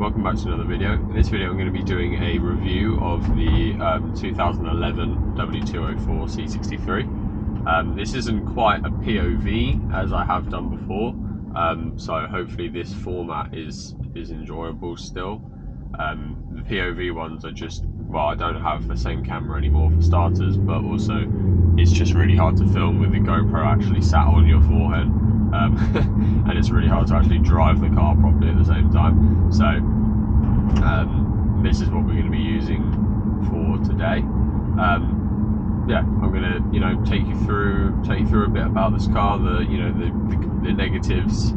welcome back to another video. In this video I'm going to be doing a review of the 2011 W204 C63. This isn't quite a POV as I have done before, so hopefully this format is enjoyable still. The POV ones are just, well, I don't have the same camera anymore for starters, but also it's just really hard to film with the GoPro actually sat on your forehead. And it's really hard to actually drive the car properly at the same time. So this is what we're going to be using for today. Yeah, I'm going to take you through a bit about this car, the negatives,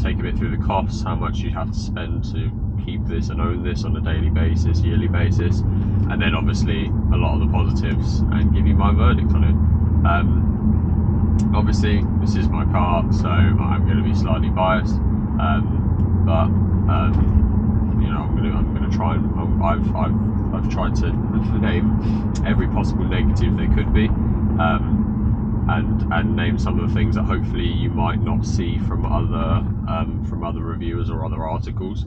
take a bit through the costs, how much you'd have to spend to keep this and own this on a daily basis, yearly basis, and then obviously a lot of the positives, and give you my verdict on it. Obviously this is my car, so I'm going to be slightly biased, but I'm going to try and I've tried to name every possible negative there could be, and name some of the things that hopefully you might not see from other reviewers or other articles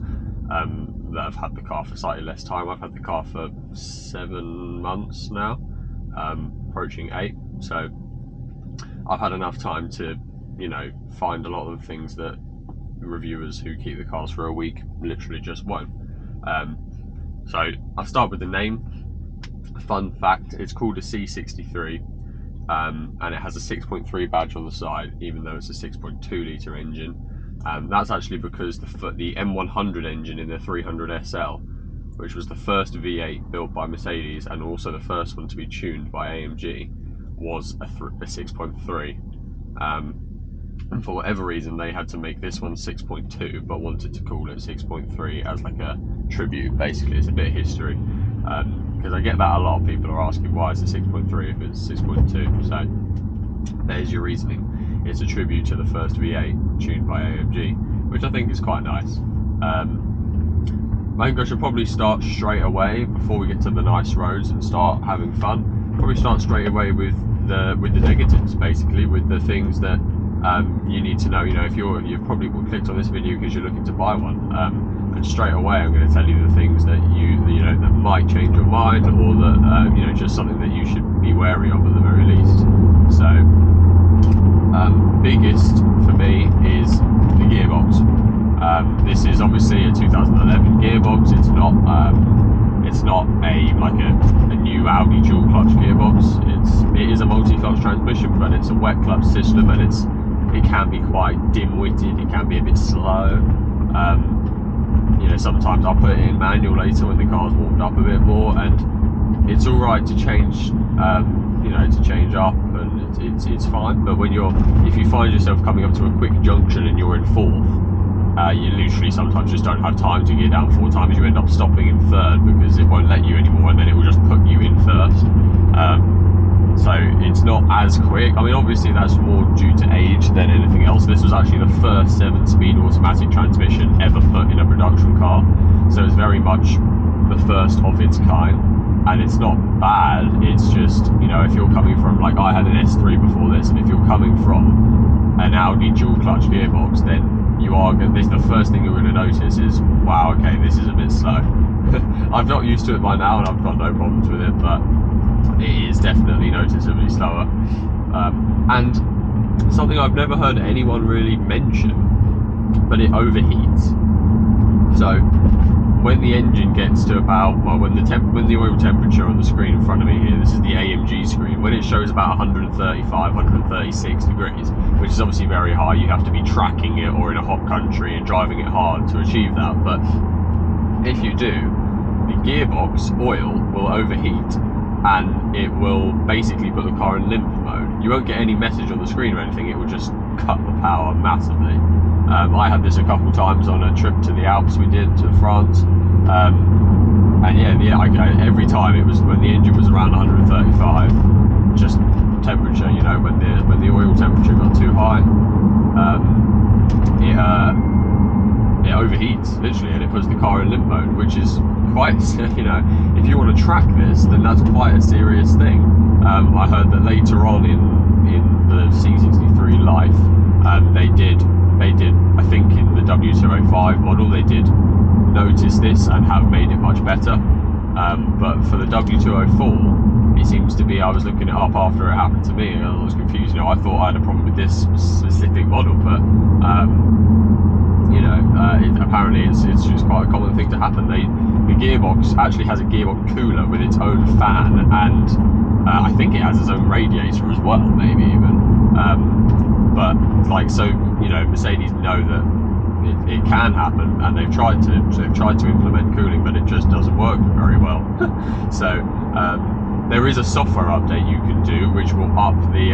that have had the car for slightly less time. I've had the car for 7 months now, approaching 8, so I've had enough time to, find a lot of the things that reviewers who keep the cars for a week literally just won't. So I'll start with the name. Fun fact, it's called a C63, and it has a 6.3 badge on the side, even though it's a 6.2 litre engine. That's actually because the M100 engine in the 300 SL, which was the first V8 built by Mercedes and also the first one to be tuned by AMG, was a 6.3, and for whatever reason they had to make this one 6.2 but wanted to call it 6.3 as like a tribute. Basically it's a bit of history, because I get that a lot of people are asking why it's a 6.3 if it's 6.2, so there's your reasoning. It's a tribute to the first V8 tuned by AMG, which I think is quite nice. I think I should probably start straight away before we get to the nice roads and start having fun. Probably start straight away with the negatives, basically, with the things that you need to know. If you've probably clicked on this video because you're looking to buy one, and straight away I'm going to tell you the things that that might change your mind, or that just something that you should be wary of at the very least. So biggest for me is the gearbox. This is obviously a 2011 gearbox. It's not a new Audi dual clutch gearbox. It is a multi-clutch transmission, but it's a wet clutch system, and it can be quite dim-witted. It can be a bit slow. Sometimes I'll put it in manual later when the car's warmed up a bit more, and it's all right to change. To change up, and it's fine. But if you find yourself coming up to a quick junction and you're in fourth, you literally sometimes just don't have time to gear down 4 times. You end up stopping in third because it won't let you anymore, and then it will just put you in first. So it's not as quick. I mean, obviously that's more due to age than anything else. This was actually the first 7-speed automatic transmission ever put in a production car, so it's very much the first of its kind. And it's not bad. It's just, if you're coming from, like I had an S3 before this, and if you're coming from an Audi dual clutch gearbox, then the first thing you're going to notice is, wow, okay, this is a bit slow. I'm not used to it by now, and I've got no problems with it, but it is definitely noticeably slower. And something I've never heard anyone really mention, but it overheats. So when the engine gets to about, when the oil temperature on the screen in front of me here, this is the AMG screen, when it shows about 135, 136 degrees, which is obviously very high, you have to be tracking it or in a hot country and driving it hard to achieve that. But if you do, the gearbox oil will overheat, and it will basically put the car in limp mode. You won't get any message on the screen or anything, it will just cut the power massively. I had this a couple times on a trip to the Alps we did to France, and every time it was when the engine was around 135, just temperature, when the oil temperature got too high, it overheats literally, and it puts the car in limp mode, which is quite, if you want to track this, then that's quite a serious thing. I heard that later on in the C63 life, they did they did, I think in the W205 model, they did notice this and have made it much better. But for the W204, it seems to be, I was looking it up after it happened to me, and I was confused. You know, I thought I had a problem with this specific model, but you know, apparently it's just quite a common thing to happen. The gearbox actually has a gearbox cooler with its own fan, and I think it has its own radiator as well, maybe even. But like, so, you know, Mercedes know that it can happen, and they've tried to implement cooling, but it just doesn't work very well. So there is a software update you can do, which will up the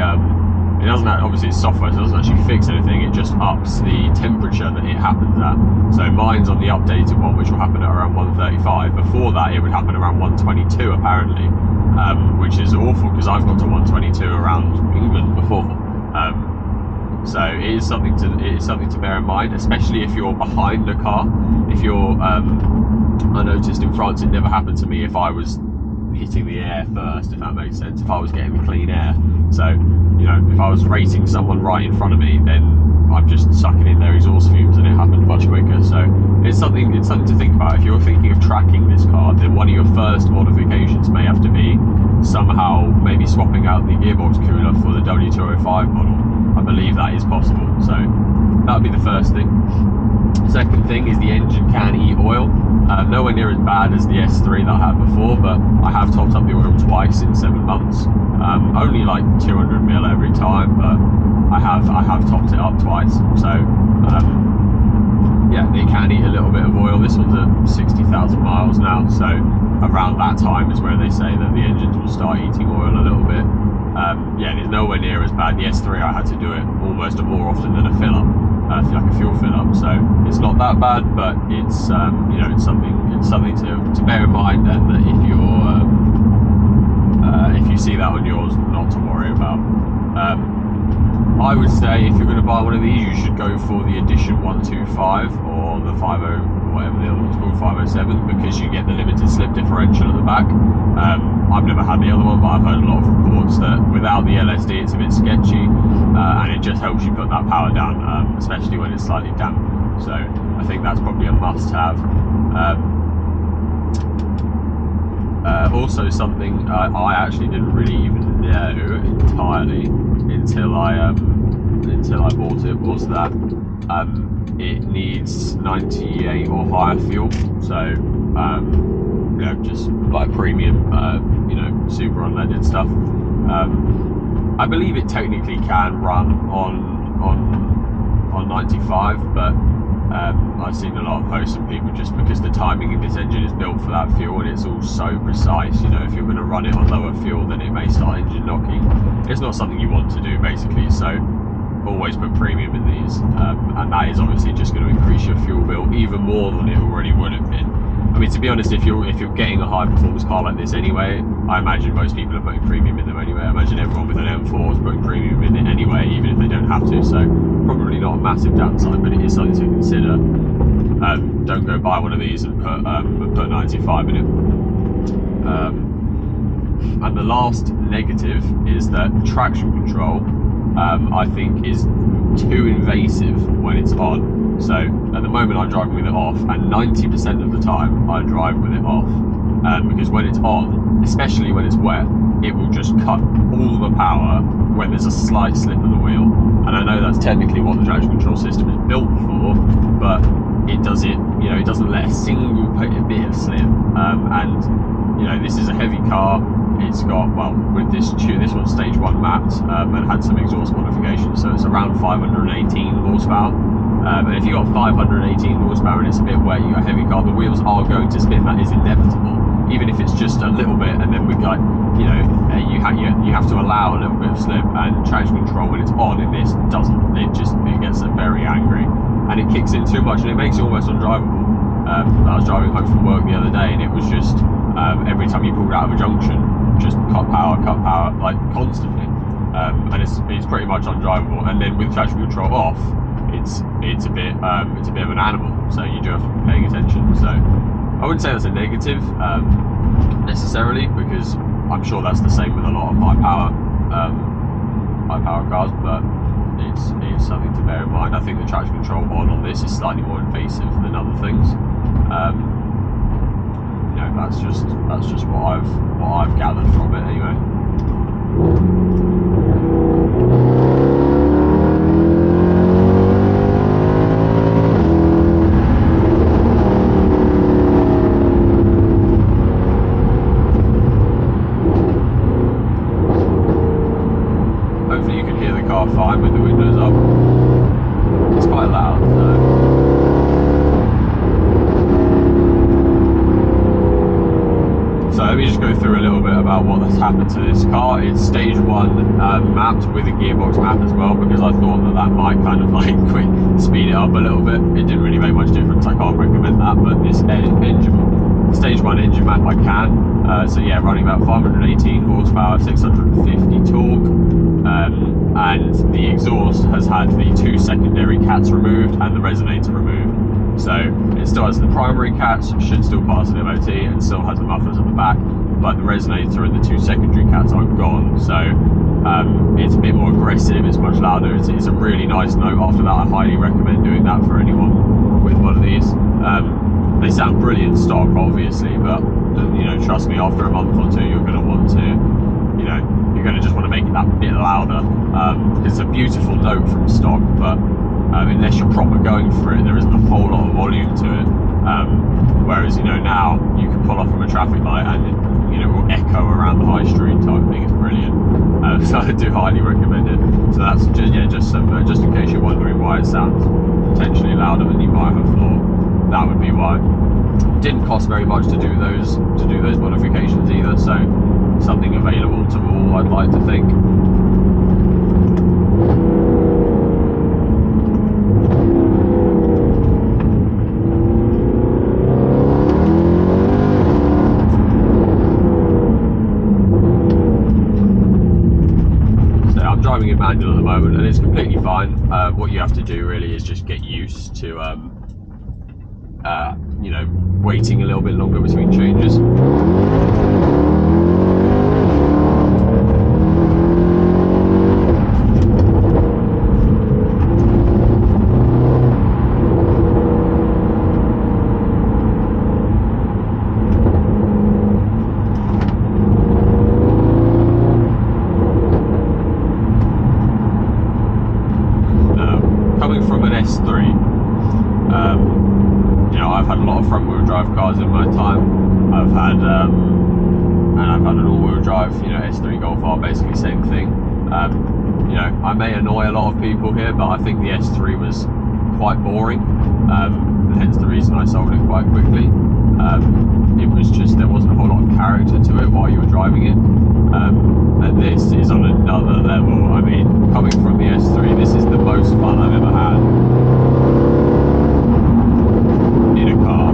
it doesn't, obviously it's software, so it doesn't actually fix anything, it just ups the temperature that it happens at. So mine's on the updated one, which will happen at around 135. Before that, it would happen around 122 apparently, which is awful because I've got to 122 around England before. So it is something to bear in mind, especially if you're behind a car. If you're, I noticed in France, it never happened to me if I was hitting the air first, if that makes sense, if I was getting the clean air. So, you know, if I was racing someone right in front of me, then I'm just sucking in their exhaust fumes and it happened much quicker. So it's something to think about. If you're thinking of tracking this car, then one of your first modifications may have to be somehow maybe swapping out the gearbox cooler for the W205 model. I believe that is possible. So that would be the first thing. Second thing is the engine can eat oil. Nowhere near as bad as the S3 that I had before, but I have topped up the oil twice in 7 months. Only like 200 mil every time, but I have topped it up twice. So yeah, it can eat a little bit of oil. This one's at 60,000 miles now, so around that time is where they say that the engines will start eating oil a little bit. Yeah, it's nowhere near as bad. The S3, I had to do it almost more often than a fill-up, like a fuel fill-up. So it's not that bad, but it's you know, it's something to bear in mind, and that if you see that on yours, not to worry about. I would say if you're going to buy one of these, you should go for the Edition 125 or the 50, whatever the other one's called, 507, because you get the limited slip differential at the back. I've never had the other one, but I've heard a lot of reports that without the LSD it's a bit sketchy, and it just helps you put that power down, especially when it's slightly damp. So I think that's probably a must-have. Also something I actually didn't really even know entirely until I bought it was that it needs 98 or higher fuel. So you know, just like premium, you know, super unleaded stuff. I believe it technically can run on 95, but I've seen a lot of posts from people, just because the timing in this engine is built for that fuel and it's all so precise. You know, if you're going to run it on lower fuel, then it may start engine knocking. It's not something you want to do, basically. So always put premium in these, and that is obviously just going to increase your fuel bill even more than it already would have been. I mean, to be honest, if you're getting a high performance car like this anyway, I imagine most people are putting premium in them anyway. I imagine everyone with an M4 is putting premium in it anyway, even if they don't have to. So probably not a massive downside, but it is something to consider. Don't go buy one of these and put 95 in it. And the last negative is that traction control, I think, is too invasive when it's on. So at the moment I'm driving with it off, and 90% of the time I drive with it off, because when it's on, especially when it's wet, it will just cut all the power when there's a slight slip of the wheel. And I know that's technically what the traction control system is built for, but it does it, you know, it doesn't let a single bit of slip. And you know, this is a heavy car. It's got, well, with this one's stage 1 mapped, and had some exhaust modifications, so it's around 518 horsepower. And if you've got 518 horsepower and it's a bit wet, you've got a heavy car, the wheels are going to spin. That is inevitable, even if it's just a little bit. And then we got, you know, you have to allow a little bit of slip, and traction control when it's on in this doesn't. It gets very angry, and it kicks in too much, and it makes it almost undrivable. I was driving home from work the other day, and it was just every time you pulled out of a junction, just cut power, like constantly, and it's pretty much undrivable. And then with traction control off, it's a bit of an animal, so you do have to be paying attention. So I wouldn't say that's a negative necessarily, because I'm sure that's the same with a lot of high power cars. But it's something to bear in mind. I think the traction control on this is slightly more invasive than other things. You know, that's just what I've gathered from it anyway. Hopefully you can hear the car fine with the windows up. It's quite loud though. So let me just go through a little bit about what has happened to this car. It's stage 1 mapped with a gearbox map as well, because I thought that might kind of like speed it up a little bit. It didn't really make much difference, I can't recommend that, but this stage 1 engine map I can. So yeah, running about 518 horsepower, 650 torque, and the exhaust has had the 2 secondary cats removed and the resonator removed. So it still has the primary cats, should still pass an MOT, and still has the mufflers at the back, but the resonator and the 2 secondary cats are gone. So it's a bit more aggressive, it's much louder, it's a really nice note. After that, I highly recommend doing that for anyone with one of these. They sound brilliant stock, obviously, but you know, trust me, after a month or two, you're going to want to, you know, you're going to just want to make it that bit louder. It's a beautiful note from stock, but unless you're proper going for it, there isn't a whole lot of volume to it. Whereas, you know, now you can pull off from a traffic light and it, you know, will echo around the high street type thing. It's brilliant. So I do highly recommend it. So that's just, yeah, just in case you're wondering why it sounds potentially louder than you might have thought, that would be why. Didn't cost very much to do those modifications either, so something available to all, I'd like to think. So I'm driving in manual at the moment, and it's completely fine. What you have to do really is just get used to you know, waiting a little bit longer between changes. Coming from an S3, you know, I've had a lot of front-wheel drive cars in my time. I've had an all-wheel drive, you know, S3 Golf R, basically same thing. You know, I may annoy a lot of people here, but I think the S3 was quite boring, hence the reason I sold it quite quickly. It was just, there wasn't a whole lot of character to it while you were driving it. And this is on another level. I mean, coming from the S3, this is the most fun I've ever had in a car.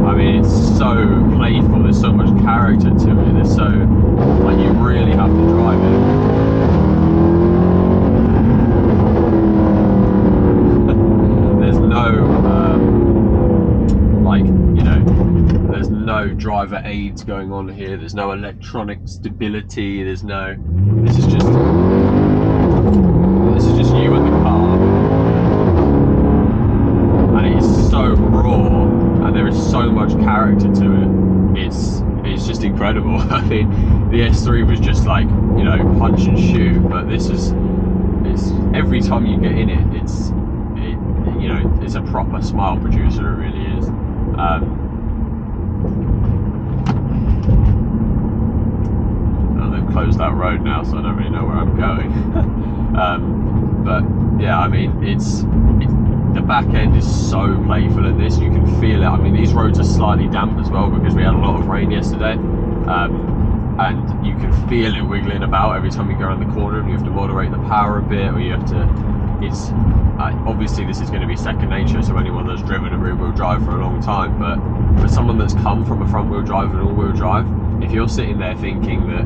I mean, it's so playful, there's so much character to it, there's so, like, you really have to drive it. There's no, like, you know, there's no driver aids going on here, there's no electronic stability, there's no, this is just you and the car. And it is so raw, and there is so much character to it. It's just incredible. I mean, the S3 was just like, you know, punch and shoot, but this is, it's, every time you get in it, you know, it's a proper smile producer, it really is. They've closed that road now, so I don't really know where I'm going. But yeah, I mean, the back end is so playful in this, you can feel it. I mean, these roads are slightly damp as well because we had a lot of rain yesterday, and you can feel it wiggling about every time you go around the corner, and you have to moderate the power a bit, or you have to, it's obviously this is going to be second nature to anyone that's driven a rear wheel drive for a long time, but for someone that's come from a front wheel drive and all wheel drive, if you're sitting there thinking that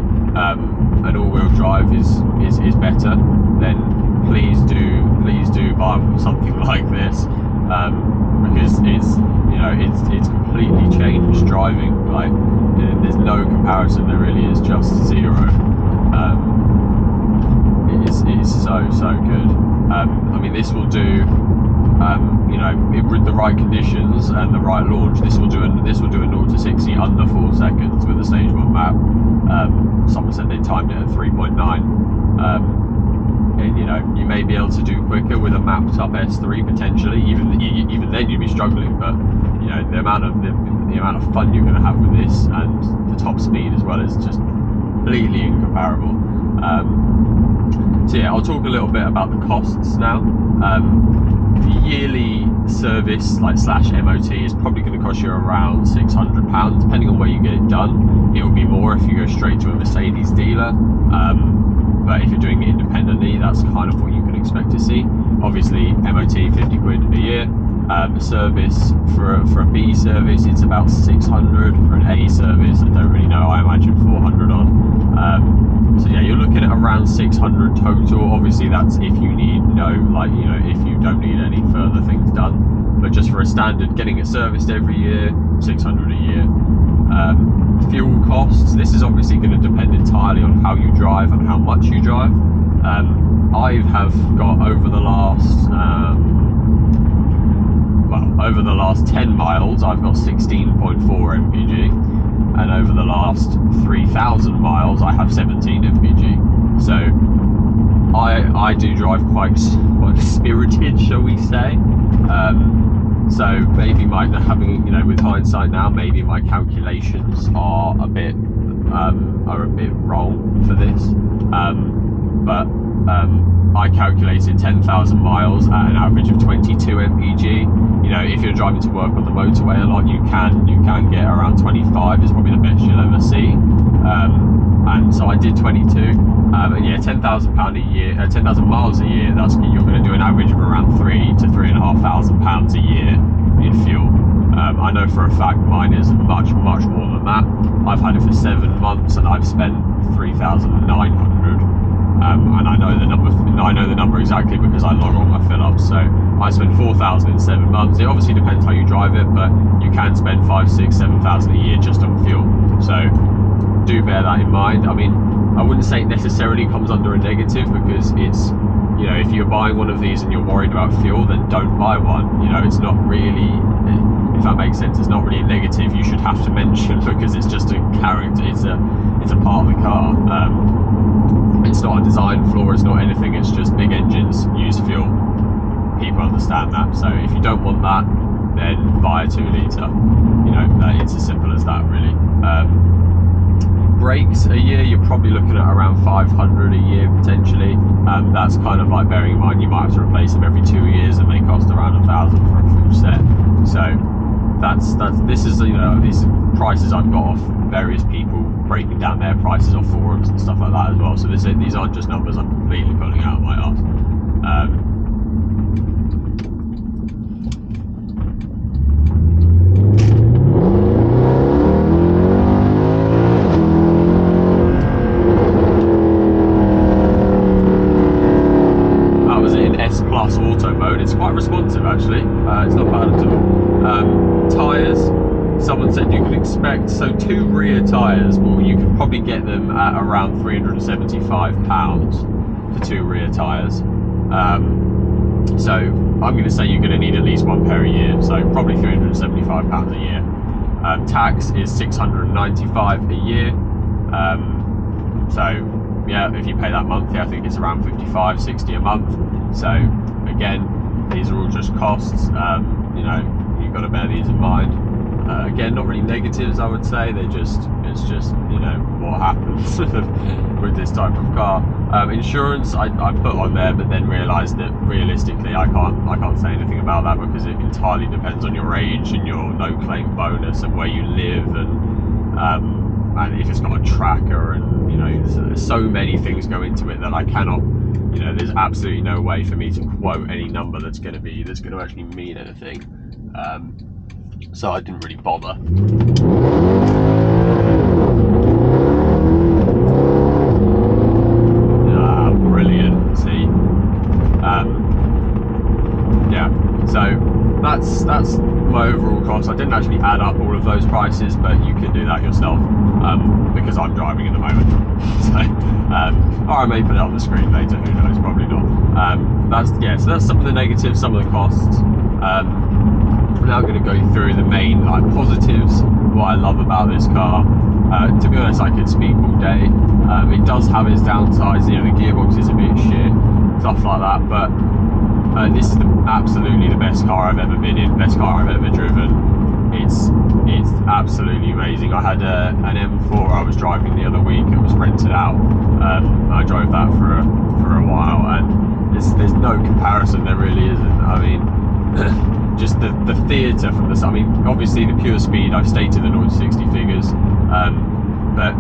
an all wheel drive is better, then please do buy something like this, because it's, you know, it's completely changed driving. Like, there's no comparison, there really is, just zero. It is so good. this will do, you know, with the right conditions and the right launch, this will do a 0 to 60 under 4 seconds with a stage 1 map. Someone said they timed it at 3.9. And you know, you may be able to do quicker with a mapped up S3 potentially. Even then, you'd be struggling. But you know, the amount of fun you're going to have with this and the top speed as well is just completely incomparable. So yeah, I'll talk a little bit about the costs now. The yearly service, like / MOT, is probably going to cost you around £600, depending on where you get it done. It will be more if you go straight to a Mercedes dealer. But if you're doing it independently, that's kind of what you can expect to see. Obviously, MOT 50 quid a year. Service for a B service, it's about 600. For an A service, I don't really know. I imagine 400 odd. So yeah, you're looking at around 600 total. Obviously, that's if you need if you don't need any further things done. But just for a standard, getting it serviced every year, 600 a year. Fuel costs, this is obviously going to depend entirely on how you drive and how much you drive. I have got over the last 10 miles, I've got 16.4 mpg, and over the last 3,000 miles, I have 17 mpg. So I do drive quite spirited, shall we say. So maybe with hindsight now, maybe my calculations are a bit wrong for this. But I calculated 10,000 miles at an average of 22 mpg. You know, if you're driving to work on the motorway a lot, you can get around 25. Is probably the best you'll ever see. And so I did 22. And yeah, £10,000 a year, 10,000 miles a year. You're going to do an average of around £3,000 to £3,500 a year in fuel. I know for a fact mine is much more than that. I've had it for 7 months and I've spent 3,900. And I know the number exactly because I log all my fill-ups. So I spent 4,000 in 7 months. It obviously depends how you drive it, but you can spend 5,000, 6,000, 7,000 a year just on fuel. So do bear that in mind. I mean, I wouldn't say it necessarily comes under a negative, because it's, you know, if you're buying one of these and you're worried about fuel, then don't buy one. You know, it's not really, if that makes sense, it's not really a negative you should have to mention, because it's just a character, it's a part of the car. It's not a design flaw, it's not anything, it's just big engines use fuel. People understand that. So if you don't want that, then buy a 2 litre. You know, it's as simple as that, really. Brakes a year, you're probably looking at around 500 a year potentially. That's kind of like bearing in mind you might have to replace them every 2 years, and they cost around 1,000 for a full set. So this is, you know, these prices I've got off various people breaking down their prices off forums and stuff like that as well. So these aren't just numbers I'm completely pulling out of my arse. Auto mode. It's quite responsive actually. It's not bad at all. Tyres, someone said you could expect, so 2 rear tyres, well, you can probably get them at around £375 for 2 rear tyres. So I'm going to say you're going to need at least 1 pair a year, so probably £375 a year. Tax is £695 a year. So yeah, if you pay that monthly, I think it's around 55, 60 a month. So again, these are all just costs. You know, you've got to bear these in mind. Again, not really negatives, I would say. It's just, you know, what happens with this type of car. Insurance, I put on there, but then realised that realistically, I can't say anything about that, because it entirely depends on your age and your no claim bonus and where you live, and if it's got a tracker, and you know, there's so many things go into it that I cannot. You know, there's absolutely no way for me to quote any number that's going to actually mean anything. So I didn't really bother. Brilliant. See. Yeah. So that's my overall cost costs. I didn't actually add up all of those prices, but you can do that yourself because I'm driving at the moment. So, or I may put it on the screen later, who knows, probably not. So that's some of the negatives, some of the costs. I'm now going to go through the main positives, what I love about this car. To be honest, I could speak all day. It does have its downsides, the gearbox is a bit shit, stuff like that, but this is absolutely the best car I've ever been in, best car I've ever driven. It's absolutely amazing. I had an M4 I was driving the other week. It was rented out. I drove that for a while, and there's no comparison. There really isn't. I mean, just the theatre from the. I mean, obviously the pure speed. I've stated the 0 to 60 figures, but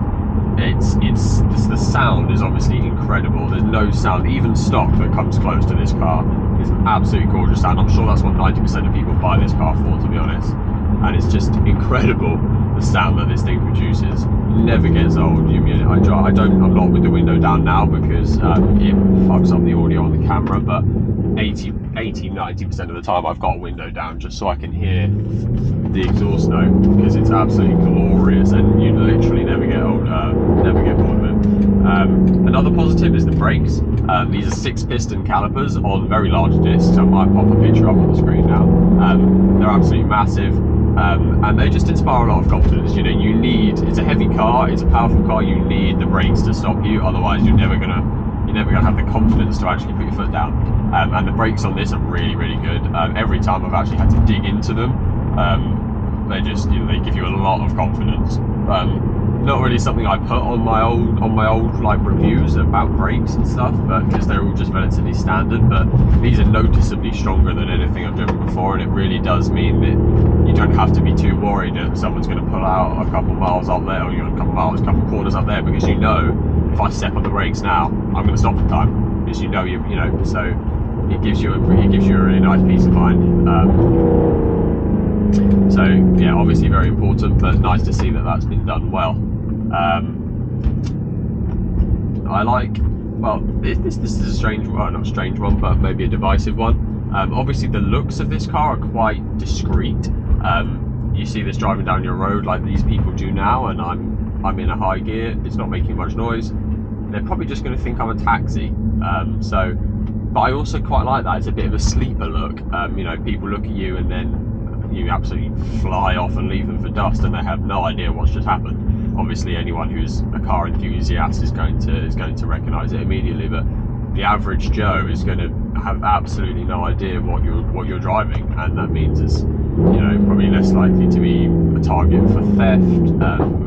the sound is obviously incredible. There's no sound, even stock, that comes close to this car. It's an absolutely gorgeous sound. I'm sure that's what 90% of people buy this car for, to be honest. And it's just incredible, the sound that this thing produces. It never gets old. I'm not with the window down now because it fucks up the audio on the camera, but 80-90% of the time I've got a window down just so I can hear the exhaust note, because it's absolutely glorious and you literally never get old, never get bored of it. Another positive is the brakes. These are 6-piston calipers on very large discs. I might pop a picture up on the screen now. They're absolutely massive, and they just inspire a lot of confidence. It's a heavy car, it's a powerful car, you need the brakes to stop you, otherwise you're never gonna have the confidence to actually put your foot down. And the brakes on this are really, really good. Every time I've actually had to dig into them, they just they give you a lot of confidence. Not really something I put on my old like reviews about brakes and stuff, but because they're all just relatively standard. But these are noticeably stronger than anything I've driven before, and it really does mean that you don't have to be too worried that someone's going to pull out a couple miles up there, or a couple corners up there, because if I step on the brakes now, I'm going to stop in time, because so it gives you a really nice peace of mind. So yeah, obviously very important, but nice to see that that's been done well. I like, well, this is a strange, well, not a strange one, but maybe a divisive one. Obviously the looks of this car are quite discreet. You see this driving down your road like these people do now, and I'm in a high gear, it's not making much noise. They're probably just going to think I'm a taxi. But I also quite like that. It's a bit of a sleeper look. People look at you and then you absolutely fly off and leave them for dust, and they have no idea what's just happened. Obviously, anyone who's a car enthusiast is going to recognise it immediately, but the average Joe is going to have absolutely no idea what you're driving, and that means it's probably less likely to be a target for theft,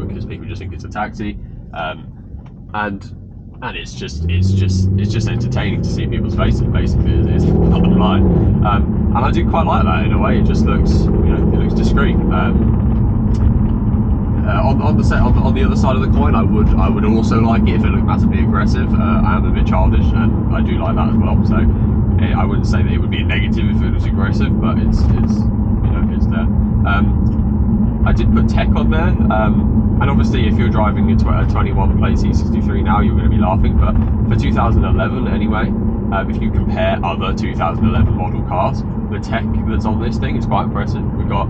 because people just think it's a taxi, and it's just entertaining to see people's faces. Basically, is the bottom line. And I do quite like that in a way. It just looks, it looks discreet. On the other side of the coin, I would also like it if it looked massively aggressive. I am a bit childish, and I do like that as well. So I wouldn't say that it would be a negative if it was aggressive, but it's there. I did put tech on there, and obviously if you're driving a 21 plate C63 now, you're going to be laughing, but for 2011 anyway, if you compare other 2011 model cars, the tech that's on this thing is quite impressive. We've got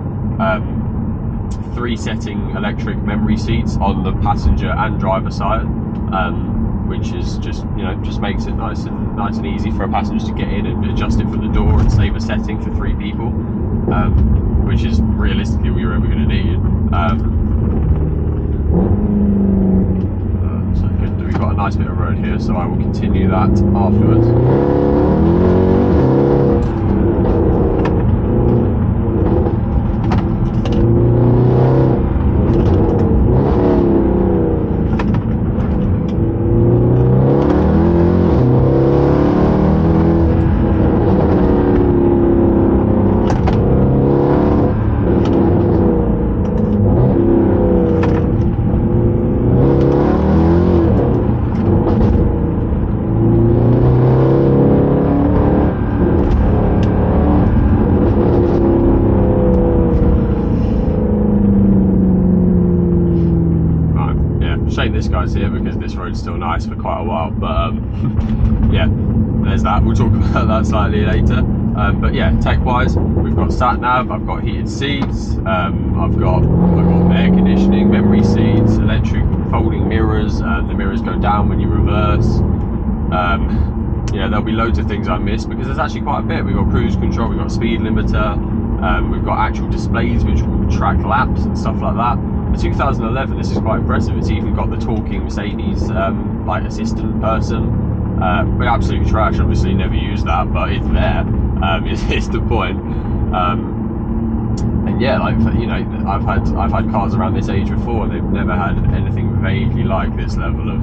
3 setting electric memory seats on the passenger and driver side, which is just makes it nice and easy for a passenger to get in and adjust it from the door and save a setting for 3 people, which is realistically all you're ever going to need. So we've got a nice bit of road here, so I will continue that afterwards. Shame this guy's here because this road's still nice for quite a while, but yeah, there's that. We'll talk about that slightly later. But yeah, tech-wise, we've got sat nav, I've got heated seats, I've got air conditioning, memory seats, electric folding mirrors. The mirrors go down when you reverse. Yeah, there'll be loads of things I missed because there's actually quite a bit. We've got cruise control, we've got speed limiter, we've got actual displays which will track laps and stuff like that. The 2011, this is quite impressive. It's even got the talking Mercedes like assistant person. We're absolutely trash, obviously never use that, but it's there. It's the point. And yeah, like, you know, I've had cars around this age before, and they've never had anything vaguely like this level of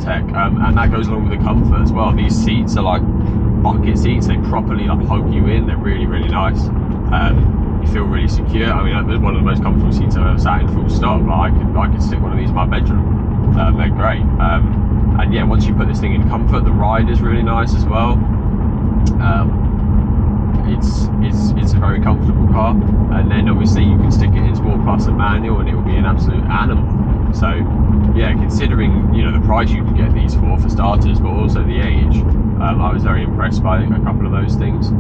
tech. And that goes along with the comfort as well. These seats are like bucket seats. They properly like hug you in. They're really, really nice. You feel really secure. I mean, one of the most comfortable seats I've ever sat in, full stop. Like, I could stick one of these in my bedroom. They're great. And yeah, once you put this thing in comfort, the ride is really nice as well. It's a very comfortable car, and then obviously you can stick it in Sport Plus and manual, and it will be an absolute animal. So yeah, considering, you know, the price you can get these for starters, but also the age, I was very impressed by a couple of those things.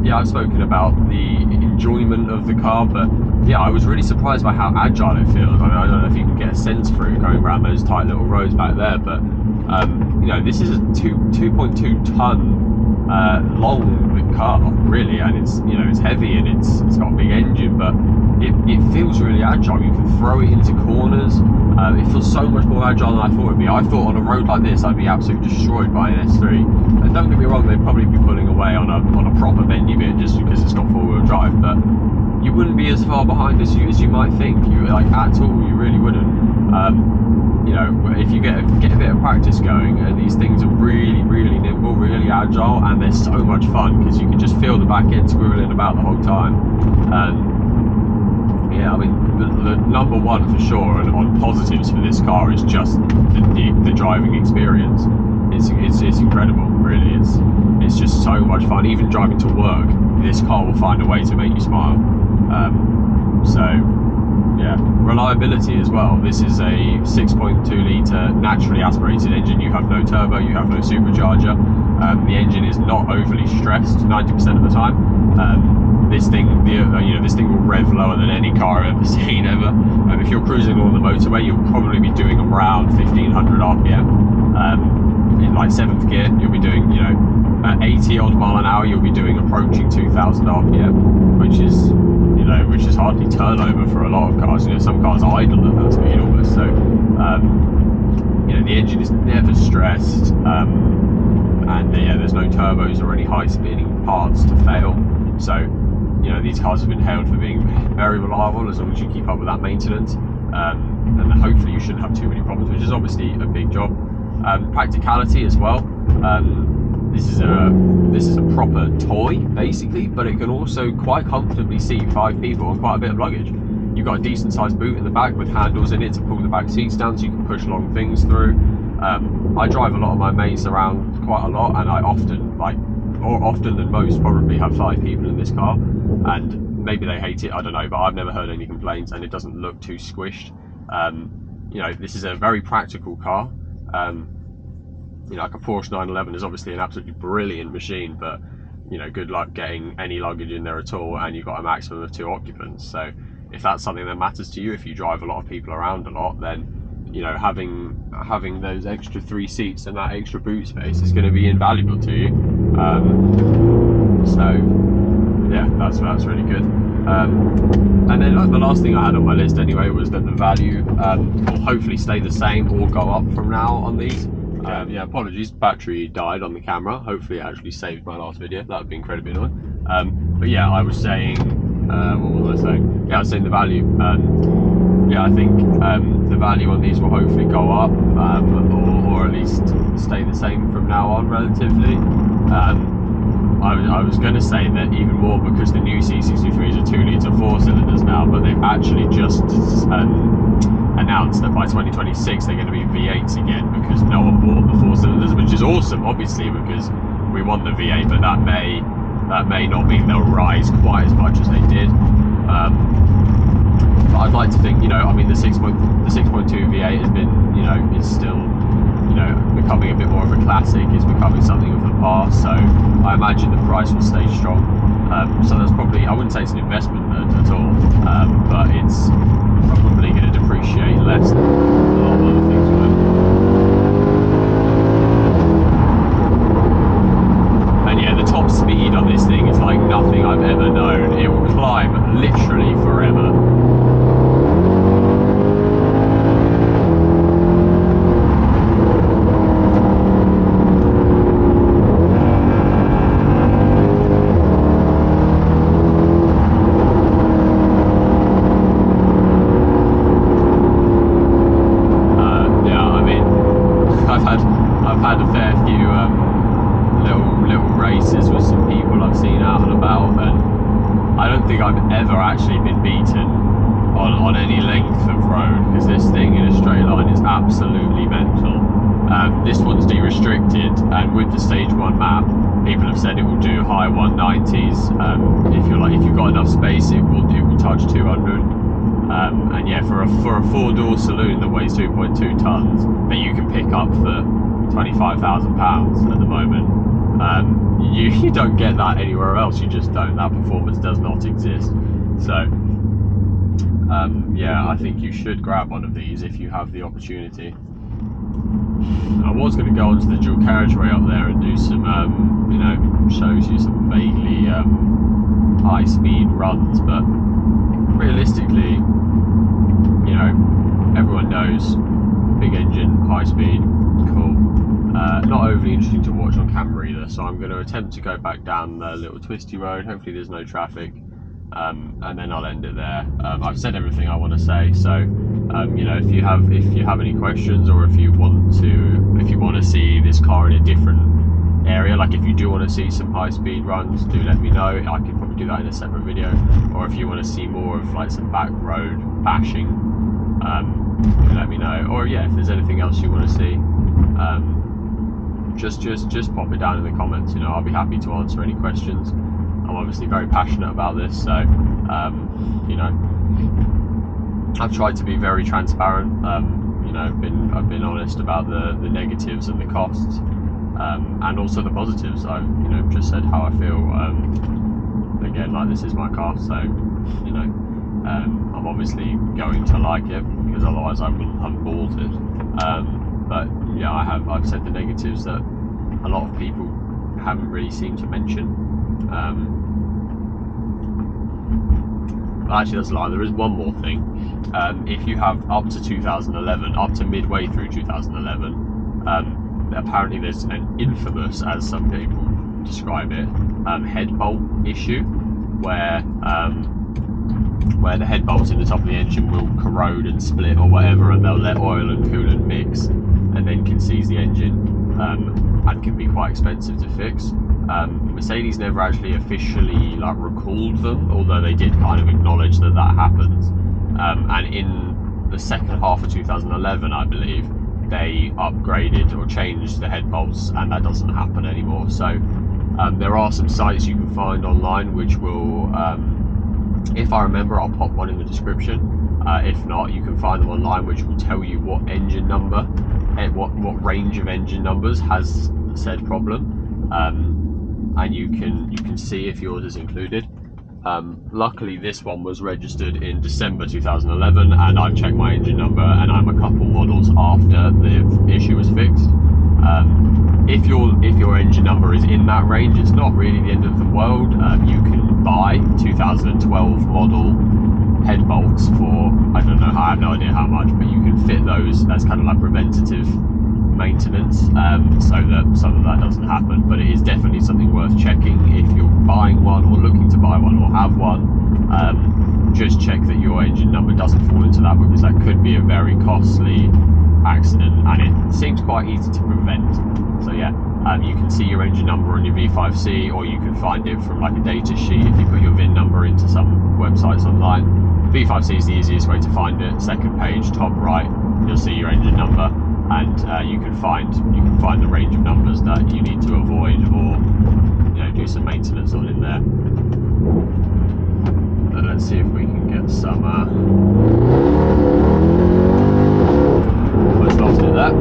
Yeah, I've spoken about the enjoyment of the car, but yeah, I was really surprised by how agile it feels. I mean, I don't know if you can get a sense for it going around those tight little roads back there, but you know, this is a 2.2 ton long car, really, and it's, you know, it's heavy and it's got a big engine, but it feels really agile. You can throw it into corners. It feels so much more agile than I thought it would be. I thought on a road like this I'd be absolutely destroyed by an S3. And don't get me wrong, they'd probably be pulling away on a proper bendy bit just because it's got four-wheel drive, but you wouldn't be as far behind as you might think. You, like, at all, you really wouldn't. You know, if you get a bit of practice going, and these things are really, really nimble, really agile, and they're so much fun because you can just feel the back end squirreling about the whole time. Yeah, I mean, the number one for sure, and on positives for this car, is just the driving experience. It's incredible, really. It's just so much fun. Even driving to work, this car will find a way to make you smile. So yeah, reliability as well. This is a 6.2 litre naturally aspirated engine. You have no turbo, you have no supercharger. The engine is not overly stressed 90% of the time. This thing, you know, this thing will rev lower than any car I've ever seen ever. If you're cruising along the motorway, you'll probably be doing around 1500 RPM. In like 7th gear, you'll be doing, you know, at 80 odd mile an hour, you'll be doing approaching 2000 RPM, which is hardly turnover for a lot of cars. You know, some cars idle at that speed almost. So, you know, the engine is never stressed, and yeah, there's no turbos or any high spinning parts to fail. So, you know, these cars have been hailed for being very reliable as long as you keep up with that maintenance, and hopefully you shouldn't have too many problems, which is obviously a big job. Practicality as well. This is a proper toy basically, but it can also quite comfortably seat 5 people and quite a bit of luggage. You've got a decent sized boot in the back with handles in it to pull the back seats down so you can push long things through. I drive a lot of my mates around quite a lot, and I often, like, more often than most, probably have 5 people in this car, and maybe they hate it, I don't know, but I've never heard any complaints, and it doesn't look too squished. You know, this is a very practical car. You know, like a Porsche 911 is obviously an absolutely brilliant machine, but, you know, good luck getting any luggage in there at all, and you've got a maximum of 2 occupants. So if that's something that matters to you, if you drive a lot of people around a lot, then, you know, having those extra 3 seats and that extra boot space is going to be invaluable to you. So yeah, that's really good. And then the last thing I had on my list anyway was that the value will hopefully stay the same or go up from now on these. Yeah, apologies, battery died on the camera. Hopefully it actually saved my last video. That would be incredibly annoying. But yeah, I was saying, what was I saying? Yeah, I was saying the value. Yeah, I think the value on these will hopefully go up, or at least stay the same from now on, relatively. I was going to say that even more because the new C63s are 2 litre 4 cylinders now, but they've actually just announced that by 2026 they're going to be V8s again, because no one bought the 4 cylinders, which is awesome, obviously, because we want the V8, but that may not mean they'll rise quite as much as they did. But I'd like to think, you know, I mean, the 6.2 V8 has been, you know, is still, you know, becoming a bit more of a classic. It's becoming something of the past, so I imagine the price will stay strong. So that's probably, I wouldn't say it's an investment at all, but it's probably going to depreciate less than a lot of other things would. And yeah, the top speed on this thing is like nothing I've ever known. It will climb literally forever. I've had a fair few little races with some people I've seen out and about, and I don't think I've ever actually been beaten on any length of road, because this thing in a straight line is absolutely mental. This one's de-restricted, and with the stage 1 map, people have said it will do high 190s. If you've got enough space, it will touch 200. And yeah, for a 4-door saloon that weighs 2.2 tons that you can pick up for £25,000 at the moment, you don't get that anywhere else. You just don't. That performance does not exist. So yeah, I think you should grab one of these if you have the opportunity. I was going to go onto the dual carriageway up there and do some, you know, shows you some vaguely high speed runs, but realistically, you know, everyone knows big engine, high speed, cool. Not overly interesting to watch on camera either, so I'm going to attempt to go back down the little twisty road. Hopefully there's no traffic, and then I'll end it there. I've said everything I want to say, so you know, if you have any questions, or if you want to see this car in a different area, like if you do want to see some high speed runs, do let me know. I could probably do that in a separate video. Or if you want to see more of like some back road bashing, do let me know. Or yeah, if there's anything else you want to see, just pop it down in the comments. You know, I'll be happy to answer any questions. I'm obviously very passionate about this, so you know, I've tried to be very transparent. You know, I've been honest about the negatives and the costs, and also the positives. I've, you know, just said how I feel. Again, like, this is my car, so you know, I'm obviously going to like it, because otherwise I wouldn't have bought it. But yeah, I've said the negatives that a lot of people haven't really seemed to mention. Actually, that's a lie. There is one more thing. If you have up to 2011, up to midway through 2011, apparently there's an infamous, as some people describe it, head bolt issue, where the head bolts in the top of the engine will corrode and split or whatever, and they'll let oil and coolant mix, and then can seize the engine, and can be quite expensive to fix. Mercedes never actually officially like recalled them, although they did kind of acknowledge that happens. And in the second half of 2011, I believe, they upgraded or changed the head bolts, and that doesn't happen anymore. So there are some sites you can find online which will, if I remember, I'll pop one in the description. If not, you can find them online, which will tell you what engine number, what range of engine numbers has said problem. And you can see if yours is included. Luckily, this one was registered in December 2011, and I've checked my engine number, and I'm a couple models after the issue was fixed. If your engine number is in that range, it's not really the end of the world. You can buy 2012 model head bolts for, I don't know, I have no idea how much, but you can fit those as kind of like preventative maintenance, so that some of that doesn't happen. But it is definitely something worth checking if you're buying one, or looking to buy one, or have one. Just check that your engine number doesn't fall into that, because that could be a very costly accident, and it seems quite easy to prevent. So yeah, you can see your engine number on your V5C, or you can find it from like a data sheet if you put your VIN number into some websites online. V5C is the easiest way to find it. Second page, top right, you'll see your engine number, and you can find the range of numbers that you need to avoid, or you know, do some maintenance on in there. But let's see if we can get some. Almost lost it there.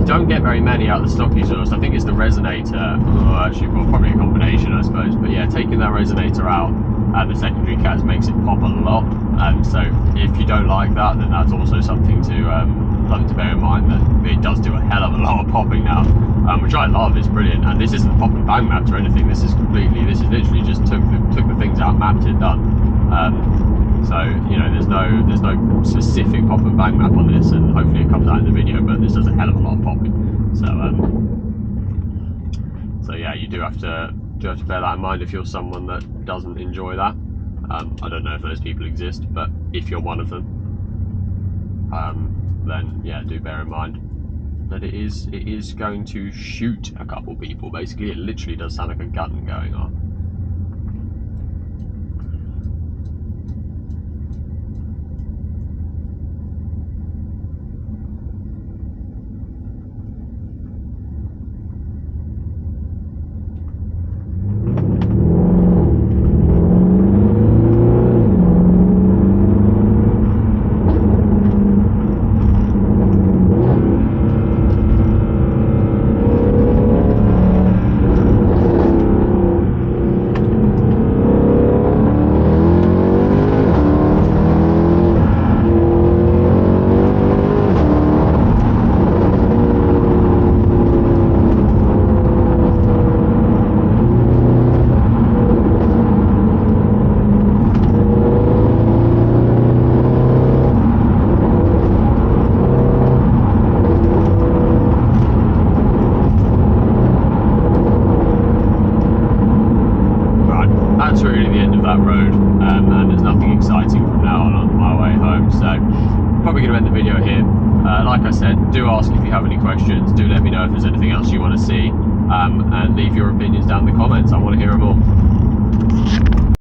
You don't get very many out of the stock exhaust. I think it's the resonator, actually, well, probably a combination, I suppose. But yeah, taking that resonator out, the secondary cats makes it pop a lot. So if you don't like that, then that's also something to bear in mind, that it does do a hell of a lot of popping now, which I love. It's brilliant. And this isn't a pop and bang mapped or anything. This is literally just took the things out, mapped it, done. So you know, there's no specific pop and bang map on this, and hopefully it comes out in the video. But this does a hell of a lot of popping. So yeah, you do have to bear that in mind if you're someone that doesn't enjoy that. I don't know if those people exist, but if you're one of them, then yeah, do bear in mind that it is going to shoot a couple people. Basically, it literally does sound like a gun going off. That's really the end of that road, and there's nothing exciting from now on my way home, so probably going to end the video here. Like I said, do ask if you have any questions, do let me know if there's anything else you want to see, and leave your opinions down in the comments. I want to hear them all.